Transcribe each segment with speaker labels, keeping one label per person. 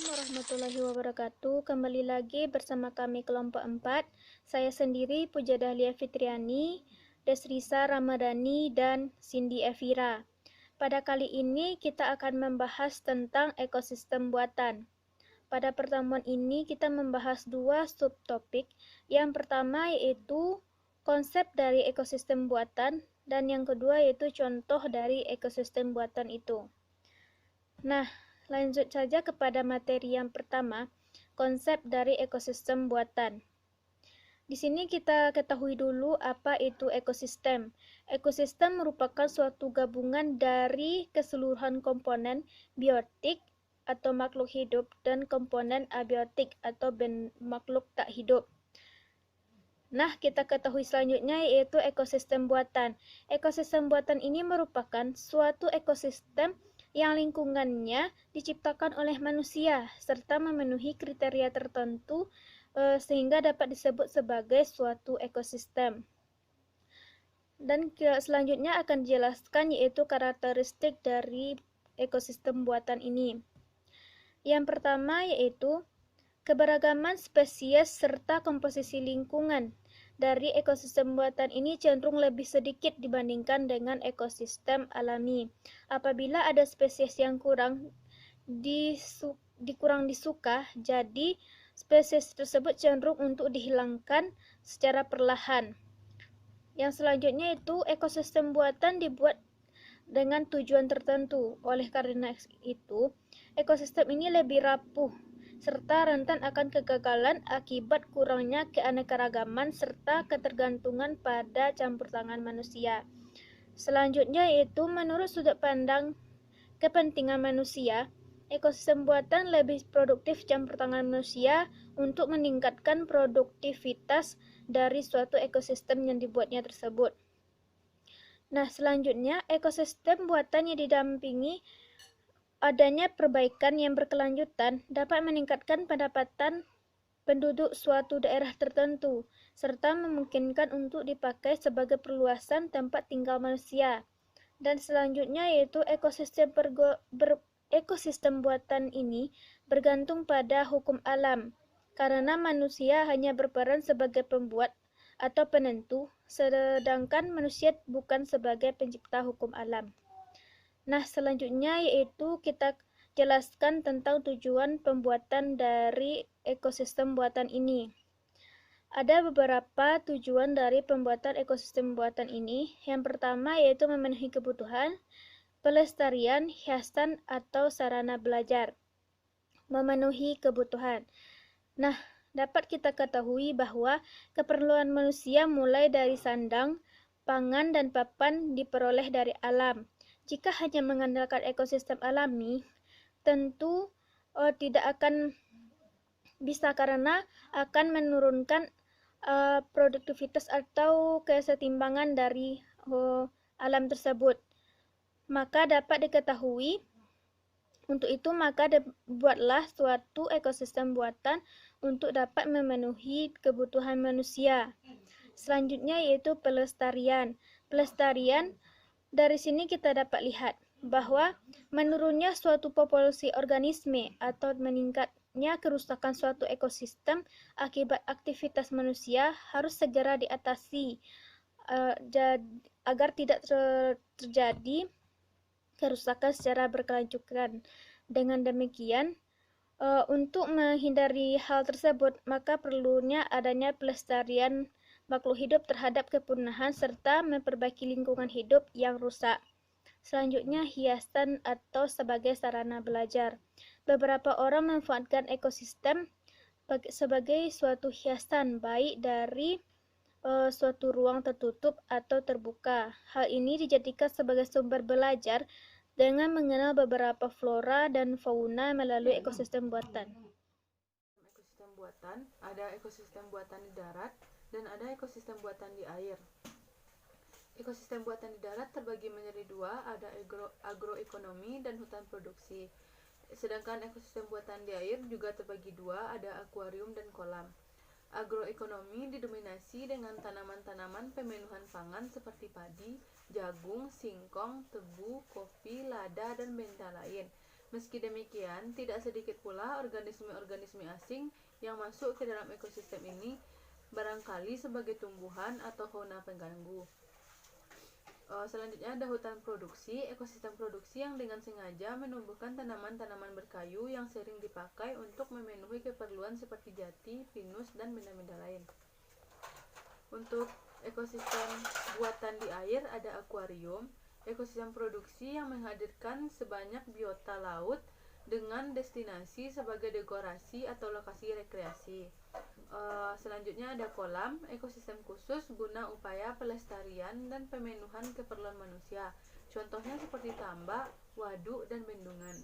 Speaker 1: warahmatullahi wabarakatuh. Kembali lagi bersama kami kelompok 4. Saya sendiri Puja Dahlia Fitriani, Desrisa Ramadhani, dan Cindy Evira. Pada kali ini kita akan membahas tentang ekosistem buatan. Pada pertemuan ini kita membahas dua subtopik. Yang pertama yaitu konsep dari ekosistem buatan, dan yang kedua yaitu contoh dari ekosistem buatan itu. Nah, lanjut saja kepada materi yang pertama, konsep dari ekosistem buatan. Di sini kita ketahui dulu apa itu ekosistem. Ekosistem merupakan suatu gabungan dari keseluruhan komponen biotik atau makhluk hidup dan komponen abiotik atau makhluk tak hidup. Nah, kita ketahui selanjutnya yaitu ekosistem buatan. Ekosistem buatan ini merupakan suatu ekosistem yang lingkungannya diciptakan oleh manusia serta memenuhi kriteria tertentu sehingga dapat disebut sebagai suatu ekosistem. Dan selanjutnya akan dijelaskan yaitu karakteristik dari ekosistem buatan ini. Yang pertama yaitu keberagaman spesies serta komposisi lingkungan dari ekosistem buatan ini cenderung lebih sedikit dibandingkan dengan ekosistem alami. Apabila ada spesies yang kurang disuka, jadi spesies tersebut cenderung untuk dihilangkan secara perlahan. Yang selanjutnya itu ekosistem buatan dibuat dengan tujuan tertentu. Oleh karena itu, ekosistem ini lebih rapuh serta rentan akan kegagalan akibat kurangnya keanekaragaman serta ketergantungan pada campur tangan manusia. Selanjutnya yaitu menurut sudut pandang kepentingan manusia, ekosistem buatan lebih produktif campur tangan manusia untuk meningkatkan produktivitas dari suatu ekosistem yang dibuatnya tersebut. Nah, selanjutnya ekosistem buatan yang didampingi adanya perbaikan yang berkelanjutan dapat meningkatkan pendapatan penduduk suatu daerah tertentu, serta memungkinkan untuk dipakai sebagai perluasan tempat tinggal manusia. Dan selanjutnya yaitu ekosistem buatan ini bergantung pada hukum alam, karena manusia hanya berperan sebagai pembuat atau penentu, sedangkan manusia bukan sebagai pencipta hukum alam. Nah, selanjutnya yaitu kita jelaskan tentang tujuan pembuatan dari ekosistem buatan ini. Ada beberapa tujuan dari pembuatan ekosistem buatan ini. Yang pertama yaitu memenuhi kebutuhan, pelestarian, hiasan, atau sarana belajar. Memenuhi kebutuhan. Nah, dapat kita ketahui bahwa keperluan manusia mulai dari sandang, pangan, dan papan diperoleh dari alam. Jika hanya mengandalkan ekosistem alami, tentu tidak akan bisa karena akan menurunkan produktivitas atau kesetimbangan dari alam tersebut. Maka dapat diketahui, untuk itu maka buatlah suatu ekosistem buatan untuk dapat memenuhi kebutuhan manusia. Selanjutnya yaitu pelestarian. Pelestarian dari sini kita dapat lihat bahwa menurunnya suatu populasi organisme atau meningkatnya kerusakan suatu ekosistem akibat aktivitas manusia harus segera diatasi agar tidak terjadi kerusakan secara berkelanjutan. Dengan demikian, untuk menghindari hal tersebut, maka perlunya adanya pelestarian makhluk hidup terhadap kepunahan serta memperbaiki lingkungan hidup yang rusak. Selanjutnya, hiasan atau sebagai sarana belajar. Beberapa orang memanfaatkan ekosistem sebagai suatu hiasan, baik dari suatu ruang tertutup atau terbuka. Hal ini dijadikan sebagai sumber belajar dengan mengenal beberapa flora dan fauna melalui ekosistem buatan.
Speaker 2: Ekosistem buatan, ada ekosistem buatan di darat dan ada ekosistem buatan di air. Ekosistem buatan di darat terbagi menjadi dua, ada agroekonomi dan hutan produksi. Sedangkan ekosistem buatan di air juga terbagi dua, ada akuarium dan kolam. Agroekonomi didominasi dengan tanaman-tanaman pemenuhan pangan seperti padi, jagung, singkong, tebu, kopi, lada, dan benda lain. Meski demikian, tidak sedikit pula organisme-organisme asing yang masuk ke dalam ekosistem ini, barangkali sebagai tumbuhan atau fauna pengganggu. Selanjutnya ada hutan produksi, ekosistem produksi yang dengan sengaja menumbuhkan tanaman-tanaman berkayu yang sering dipakai untuk memenuhi keperluan seperti jati, pinus, dan benda-benda lain. Untuk ekosistem buatan di air ada akuarium, ekosistem produksi yang menghadirkan sebanyak biota laut dengan destinasi sebagai dekorasi atau lokasi rekreasi. Selanjutnya ada kolam, ekosistem khusus guna upaya pelestarian dan pemenuhan keperluan manusia. Contohnya seperti tambak, waduk, dan bendungan.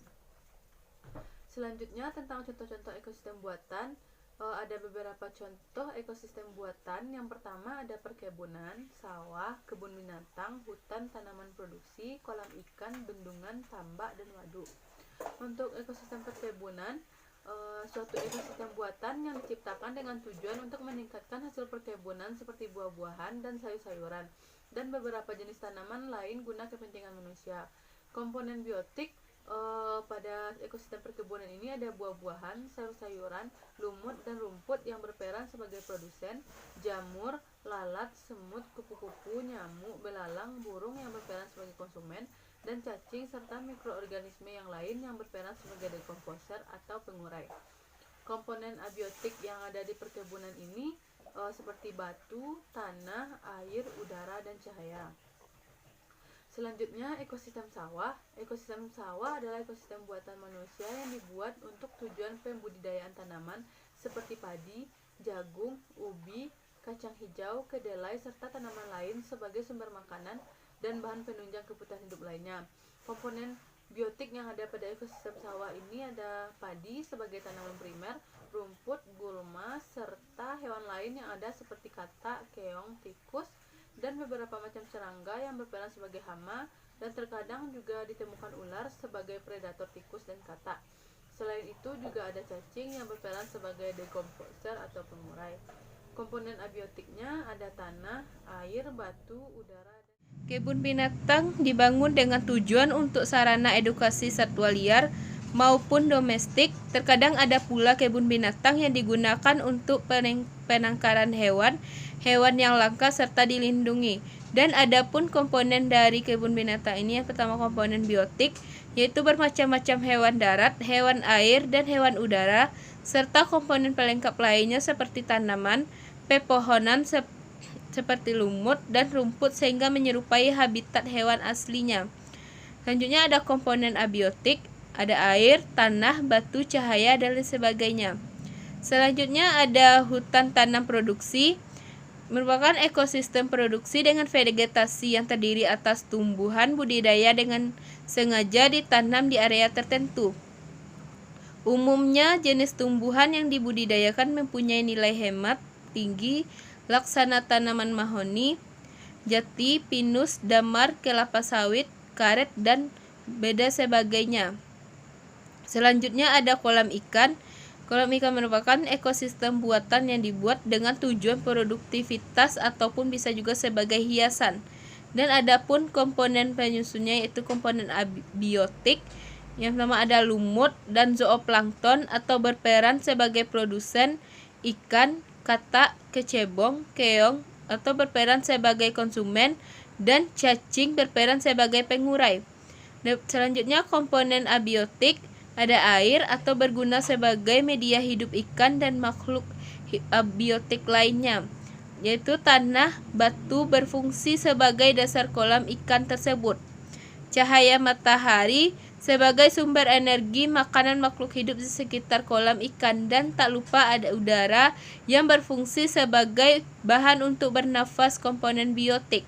Speaker 2: Selanjutnya tentang contoh-contoh ekosistem buatan, ada beberapa contoh ekosistem buatan. Yang pertama ada perkebunan, sawah, kebun binatang, hutan, tanaman produksi, kolam ikan, bendungan, tambak, dan waduk. Untuk ekosistem perkebunan, suatu ekosistem buatan yang diciptakan dengan tujuan untuk meningkatkan hasil perkebunan seperti buah-buahan dan sayur-sayuran dan beberapa jenis tanaman lain guna kepentingan manusia. Komponen biotik pada ekosistem perkebunan ini ada buah-buahan, sayur-sayuran, lumut, dan rumput yang berperan sebagai produsen, jamur, lalat, semut, kupu-kupu, nyamuk, belalang, burung yang berperan sebagai konsumen, dan cacing serta mikroorganisme yang lain yang berperan sebagai dekomposer atau pengurai. Komponen abiotik yang ada di perkebunan ini seperti batu, tanah, air, udara, dan cahaya. Selanjutnya ekosistem sawah. Ekosistem sawah adalah ekosistem buatan manusia yang dibuat untuk tujuan pembudidayaan tanaman seperti padi, jagung, ubi, kacang hijau, kedelai, serta tanaman lain sebagai sumber makanan dan bahan penunjang kebutuhan hidup lainnya. Komponen biotik yang ada pada ekosistem sawah ini ada padi sebagai tanaman primer, rumput, gulma, serta hewan lain yang ada seperti katak, keong, tikus, dan beberapa macam serangga yang berperan sebagai hama, dan terkadang juga ditemukan ular sebagai predator tikus dan katak. Selain itu juga ada cacing yang berperan sebagai dekomposer atau pengurai. Komponen abiotiknya ada tanah, air, batu, udara.
Speaker 3: Kebun binatang dibangun dengan tujuan untuk sarana edukasi satwa liar maupun domestik. Terkadang ada pula kebun binatang yang digunakan untuk penangkaran hewan yang langka serta dilindungi. Dan ada pun komponen dari kebun binatang ini, yang pertama komponen biotik, yaitu bermacam-macam hewan darat, hewan air, dan hewan udara, serta komponen pelengkap lainnya seperti tanaman, pepohonan, seperti lumut dan rumput sehingga menyerupai habitat hewan aslinya. Selanjutnya ada komponen abiotik, ada air, tanah, batu, cahaya, dan lain sebagainya. Selanjutnya ada hutan tanam produksi, merupakan ekosistem produksi dengan vegetasi yang terdiri atas tumbuhan budidaya dengan sengaja ditanam di area tertentu. Umumnya jenis tumbuhan yang dibudidayakan mempunyai nilai hemat tinggi, laksana tanaman mahoni, jati, pinus, damar, kelapa sawit, karet, dan beda sebagainya. Selanjutnya ada kolam ikan. Kolam ikan merupakan ekosistem buatan yang dibuat dengan tujuan produktivitas ataupun bisa juga sebagai hiasan. Dan ada pun komponen penyusunnya, yaitu komponen abiotik. Yang pertama ada lumut dan zooplankton atau berperan sebagai produsen ikan, katak, kecebong, keong atau berperan sebagai konsumen, dan cacing berperan sebagai pengurai. Selanjutnya komponen abiotik ada air atau berguna sebagai media hidup ikan dan makhluk abiotik lainnya, yaitu tanah, batu berfungsi sebagai dasar kolam ikan tersebut. Cahaya matahari sebagai sumber energi makanan makhluk hidup di sekitar kolam ikan, dan tak lupa ada udara yang berfungsi sebagai bahan untuk bernafas, komponen biotik.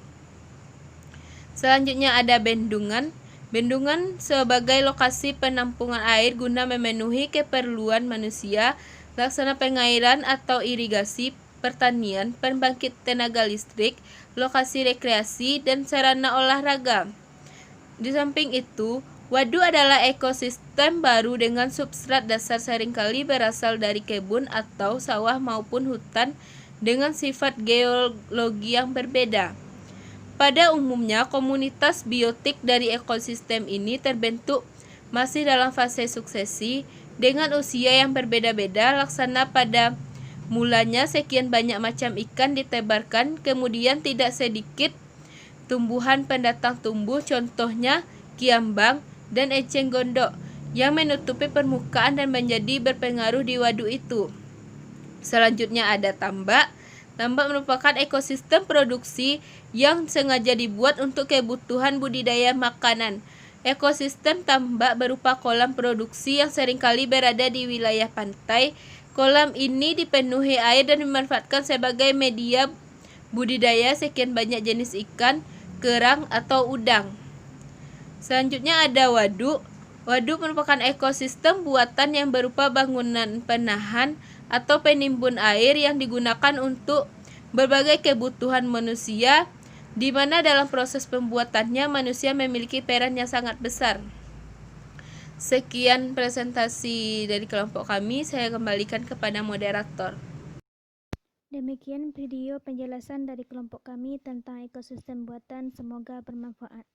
Speaker 3: Selanjutnya ada bendungan. Bendungan sebagai lokasi penampungan air guna memenuhi keperluan manusia, laksana pengairan atau irigasi, pertanian, pembangkit tenaga listrik, lokasi rekreasi, dan sarana olahraga. Di samping itu, waduk adalah ekosistem baru dengan substrat dasar seringkali berasal dari kebun atau sawah maupun hutan dengan sifat geologi yang berbeda. Pada umumnya, komunitas biotik dari ekosistem ini terbentuk masih dalam fase suksesi dengan usia yang berbeda-beda. Laksana pada mulanya sekian banyak macam ikan ditebarkan, kemudian tidak sedikit tumbuhan pendatang tumbuh, contohnya kiambang dan eceng gondok, yang menutupi permukaan dan menjadi berpengaruh di waduk itu. Selanjutnya ada tambak. Tambak merupakan ekosistem produksi yang sengaja dibuat untuk kebutuhan budidaya makanan. Ekosistem tambak berupa kolam produksi yang seringkali berada di wilayah pantai. Kolam ini dipenuhi air dan dimanfaatkan sebagai media budidaya sekian banyak jenis ikan, kerang, atau udang. Selanjutnya ada waduk. Waduk merupakan ekosistem buatan yang berupa bangunan penahan atau penimbun air yang digunakan untuk berbagai kebutuhan manusia, di mana dalam proses pembuatannya manusia memiliki peran yang sangat besar. Sekian presentasi dari kelompok kami, saya kembalikan kepada moderator.
Speaker 1: Demikian video penjelasan dari kelompok kami tentang ekosistem buatan, semoga bermanfaat.